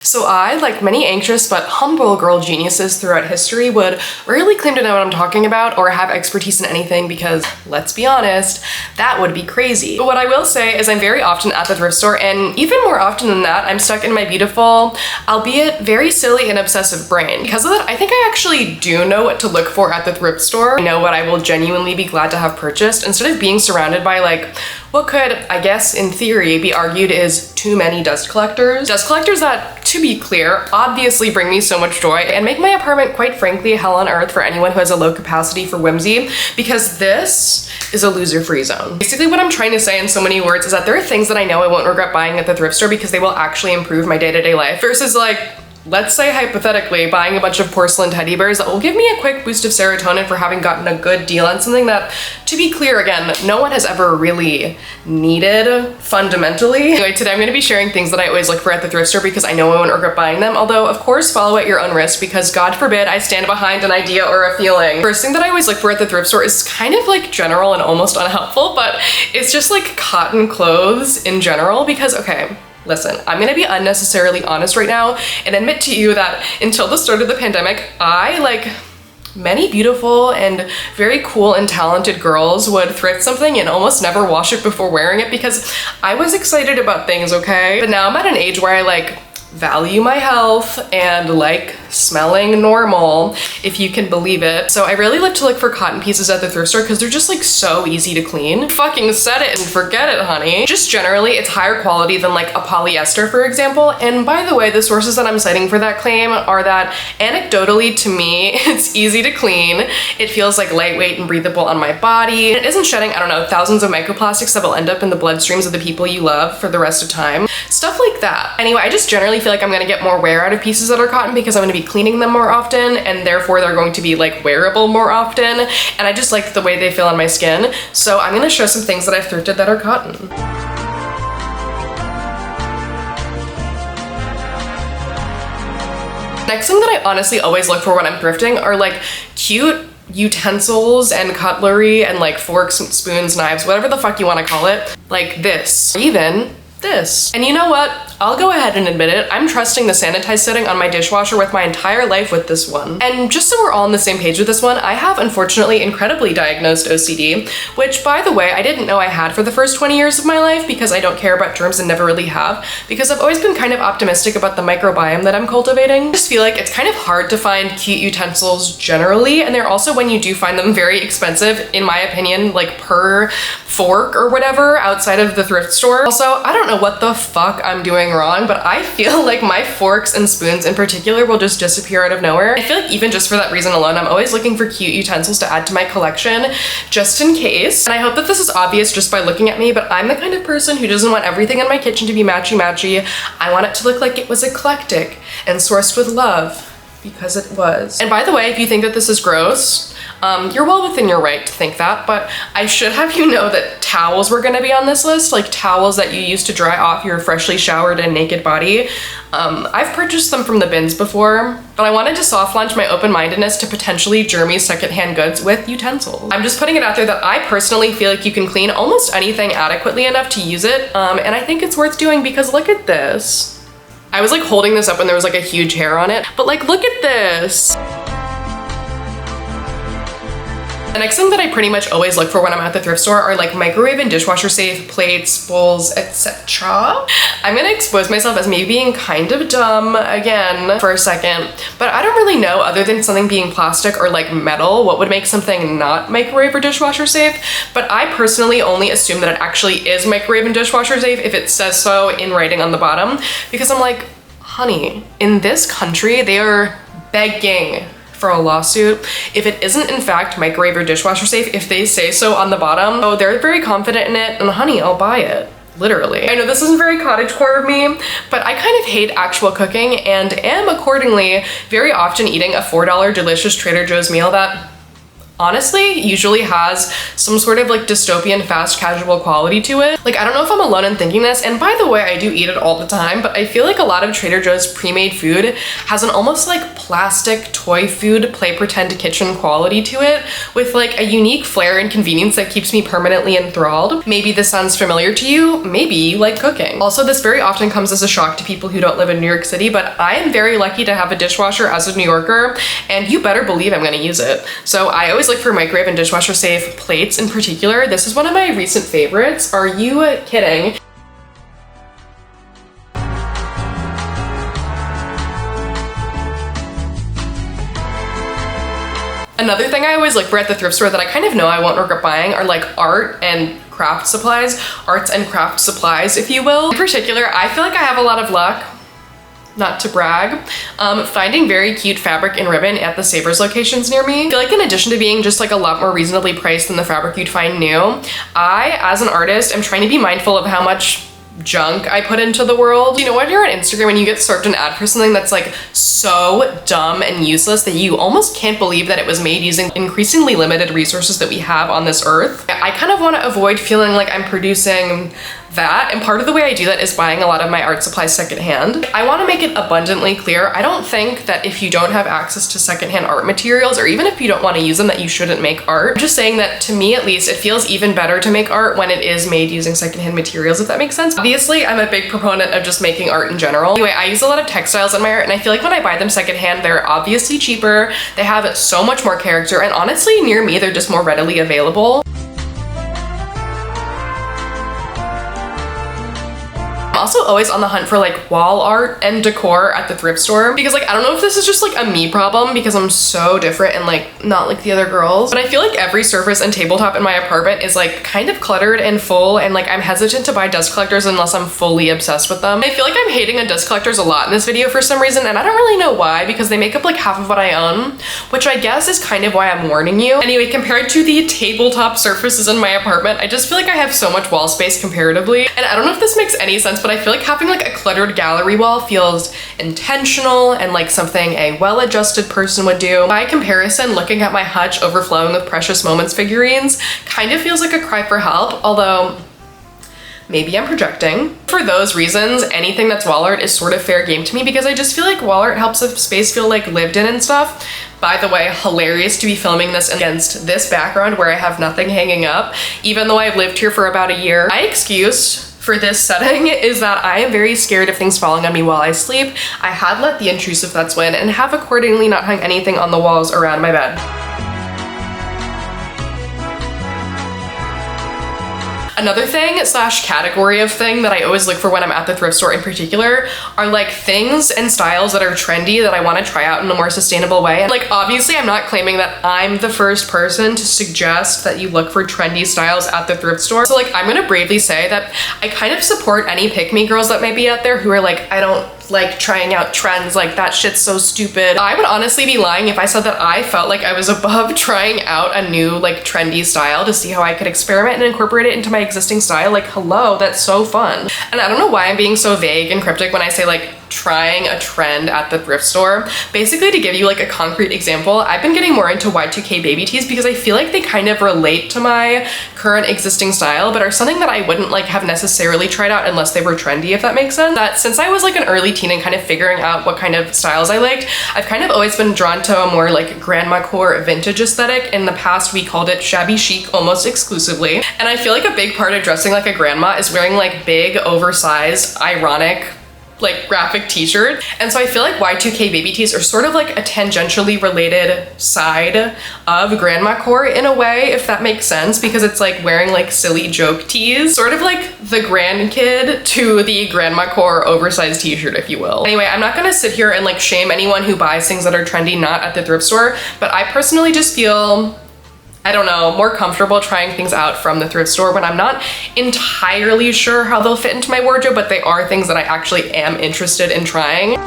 So I, like many anxious but humble girl geniuses throughout history, would rarely claim to know what I'm talking about or have expertise in anything because, let's be honest, that would be crazy. But what I will say is I'm very often at the thrift store, and even more often than that, I'm stuck in my beautiful, albeit very silly and obsessive brain. Because of that, I think I actually do know what to look for at the thrift store. I know what I will genuinely be glad to have purchased, instead of being surrounded by like what could, I guess in theory, be argued is too many dust collectors. Dust collectors that, to be clear, obviously bring me so much joy and make my apartment quite frankly hell on earth for anyone who has a low capacity for whimsy, because this is a loser-free zone. Basically what I'm trying to say in so many words is that there are things that I know I won't regret buying at the thrift store because they will actually improve my day-to-day life, versus like, let's say hypothetically, buying a bunch of porcelain teddy bears that will give me a quick boost of serotonin for having gotten a good deal on something that, to be clear again, no one has ever really needed fundamentally. Anyway, today I'm going to be sharing things that I always look for at the thrift store because I know I won't regret buying them, although of course follow at your own risk because God forbid I stand behind an idea or a feeling. First thing that I always look for at the thrift store is kind of like general and almost unhelpful, but it's just like cotton clothes in general because, okay, listen, I'm gonna be unnecessarily honest right now and admit to you that until the start of the pandemic, I, like many beautiful and very cool and talented girls, would thrift something and almost never wash it before wearing it because I was excited about things, okay? But now I'm at an age where I like value my health and like smelling normal, if you can believe it. So I really like to look for cotton pieces at the thrift store because they're just like so easy to clean. Fucking set it and forget it, honey. Just generally, it's higher quality than like a polyester, for example. And by the way, the sources that I'm citing for that claim are that anecdotally to me, it's easy to clean. It feels like lightweight and breathable on my body. It isn't shedding, I don't know, thousands of microplastics that will end up in the bloodstreams of the people you love for the rest of time. Stuff like that. Anyway, I just generally feel like I'm gonna get more wear out of pieces that are cotton because I'm gonna be cleaning them more often, and therefore they're going to be like wearable more often, and I just like the way they feel on my skin. So I'm gonna show some things that I've thrifted that are cotton. Next thing that I honestly always look for when I'm thrifting are like cute utensils and cutlery and like forks, spoons, knives, whatever the fuck you want to call it. Like this, or even this. And you know what? I'll go ahead and admit it, I'm trusting the sanitized setting on my dishwasher with my entire life with this one. And just so we're all on the same page with this one, I have unfortunately incredibly diagnosed OCD, which by the way, I didn't know I had for the first 20 years of my life because I don't care about germs and never really have, because I've always been kind of optimistic about the microbiome that I'm cultivating. I just feel like it's kind of hard to find cute utensils generally, and they're also, when you do find them, very expensive, in my opinion, like per fork or whatever outside of the thrift store. Also, I don't know what the fuck I'm doing wrong, but I feel like my forks and spoons in particular will just disappear out of nowhere. I feel like even just for that reason alone, I'm always looking for cute utensils to add to my collection, just in case. And I hope that this is obvious just by looking at me, but I'm the kind of person who doesn't want everything in my kitchen to be matchy-matchy. I want it to look like it was eclectic and sourced with love, because it was. And by the way, if you think that this is gross, you're well within your right to think that, but I should have you know that towels were gonna be on this list, like towels that you use to dry off your freshly showered and naked body. I've purchased them from the bins before, but I wanted to soft launch my open-mindedness to potentially germy secondhand goods with utensils. I'm just putting it out there that I personally feel like you can clean almost anything adequately enough to use it, and I think it's worth doing because look at this. I was like holding this up and there was like a huge hair on it, but like look at this. The next thing that I pretty much always look for when I'm at the thrift store are like microwave and dishwasher safe plates, bowls, etc. I'm gonna expose myself as me being kind of dumb again for a second, but I don't really know, other than something being plastic or like metal, what would make something not microwave or dishwasher safe. But I personally only assume that it actually is microwave and dishwasher safe if it says so in writing on the bottom, because I'm like, honey, in this country they are begging for a lawsuit if it isn't in fact microwave or dishwasher safe. If they say so on the bottom, oh, they're very confident in it, and honey, I'll buy it. Literally. I know this isn't very cottagecore of me, but I kind of hate actual cooking and am accordingly very often eating a $4 delicious Trader Joe's meal that honestly usually has some sort of like dystopian fast casual quality to it. Like, I don't know if I'm alone in thinking this, and by the way, I do eat it all the time, but I feel like a lot of Trader Joe's pre-made food has an almost like plastic toy food play pretend kitchen quality to it, with like a unique flair and convenience that keeps me permanently enthralled. Maybe this sounds familiar to you, maybe you like cooking. Also, this very often comes as a shock to people who don't live in New York City, but I am very lucky to have a dishwasher as a New Yorker, and you better believe I'm gonna use it. So I always look for microwave and dishwasher safe plates in particular. This is one of my recent favorites. Are you kidding? Another thing I always look for at the thrift store that I kind of know I won't regret buying are like art and craft supplies, arts and craft supplies, if you will. In particular, I feel like I have a lot of luck, not to brag, finding very cute fabric and ribbon at the Savers locations near me. I feel like in addition to being just like a lot more reasonably priced than the fabric you'd find new, I, as an artist, am trying to be mindful of how much junk I put into the world. You know, when you're on Instagram and you get served an ad for something that's like so dumb and useless that you almost can't believe that it was made using increasingly limited resources that we have on this earth, I kind of want to avoid feeling like I'm producing that, and part of the way I do that is buying a lot of my art supplies secondhand. I want to make it abundantly clear, I don't think that if you don't have access to secondhand art materials, or even if you don't want to use them, that you shouldn't make art. I'm just saying that, to me at least, it feels even better to make art when it is made using secondhand materials, if that makes sense. Obviously, I'm a big proponent of just making art in general. Anyway, I use a lot of textiles in my art, and I feel like when I buy them secondhand, they're obviously cheaper, they have so much more character, and honestly, near me, they're just more readily available. Also always on the hunt for like wall art and decor at the thrift store, because like I don't know if this is just like a me problem because I'm so different and like not like the other girls, but I feel like every surface and tabletop in my apartment is like kind of cluttered and full, and like I'm hesitant to buy dust collectors unless I'm fully obsessed with them. I feel like I'm hating on dust collectors a lot in this video for some reason, and I don't really know why, because they make up like half of what I own, which I guess is kind of why I'm warning you. Anyway, compared to the tabletop surfaces in my apartment, I just feel like I have so much wall space comparatively, and I don't know if this makes any sense, but I feel like having like a cluttered gallery wall feels intentional and like something a well-adjusted person would do. By comparison, looking at my hutch overflowing with Precious Moments figurines kind of feels like a cry for help, although maybe I'm projecting. For those reasons, anything that's wall art is sort of fair game to me, because I just feel like wall art helps a space feel like lived in and stuff. By the way, hilarious to be filming this against this background where I have nothing hanging up, even though I've lived here for about a year. My excuse for this setting is that I am very scared of things falling on me while I sleep. I had let the intrusive thoughts win and have accordingly not hung anything on the walls around my bed. Another thing slash category of thing that I always look for when I'm at the thrift store in particular are like things and styles that are trendy that I want to try out in a more sustainable way. And like, obviously I'm not claiming that I'm the first person to suggest that you look for trendy styles at the thrift store. So like, I'm gonna bravely say that I kind of support any pick-me girls that might be out there who are like, I don't like trying out trends, like that shit's so stupid. I would honestly be lying if I said that I felt like I was above trying out a new like trendy style to see how I could experiment and incorporate it into my existing style. Like, hello, that's so fun. And I don't know why I'm being so vague and cryptic when I say like trying a trend at the thrift store. Basically, to give you like a concrete example, I've been getting more into Y2K baby tees because I feel like they kind of relate to my current existing style, but are something that I wouldn't like have necessarily tried out unless they were trendy, if that makes sense. That since I was like an early teen and kind of figuring out what kind of styles I liked, I've kind of always been drawn to a more like grandma core vintage aesthetic. In the past, we called it shabby chic almost exclusively. And I feel like a big part of dressing like a grandma is wearing like big, oversized, ironic, like graphic t-shirt. And so I feel like Y2K baby tees are sort of like a tangentially related side of grandma core in a way, if that makes sense, because it's like wearing like silly joke tees, sort of like the grandkid to the grandma core oversized t-shirt, if you will. Anyway, I'm not gonna sit here and like shame anyone who buys things that are trendy not at the thrift store, but I personally just feel, I don't know, more comfortable trying things out from the thrift store when I'm not entirely sure how they'll fit into my wardrobe, but they are things that I actually am interested in trying.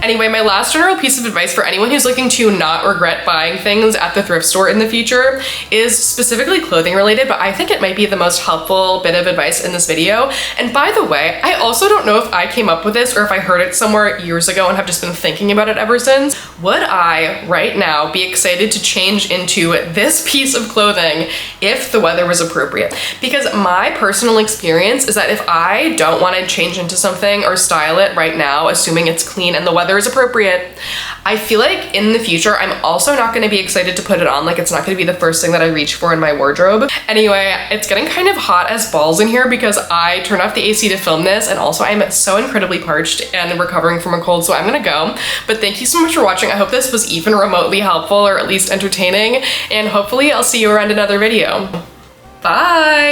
Anyway, my last general piece of advice for anyone who's looking to not regret buying things at the thrift store in the future is specifically clothing related, but I think it might be the most helpful bit of advice in this video. And by the way, I also don't know if I came up with this or if I heard it somewhere years ago and have just been thinking about it ever since. Would I, right now, be excited to change into this piece of clothing if the weather was appropriate? Because my personal experience is that if I don't want to change into something or style it right now, assuming it's clean and the weather is appropriate, I feel like in the future, I'm also not going to be excited to put it on. Like, it's not going to be the first thing that I reach for in my wardrobe. Anyway, it's getting kind of hot as balls in here because I turned off the AC to film this, and also I'm so incredibly parched and recovering from a cold, so I'm gonna go. But thank you so much for watching. I hope this was even remotely helpful or at least entertaining, and hopefully I'll see you around another video. Bye!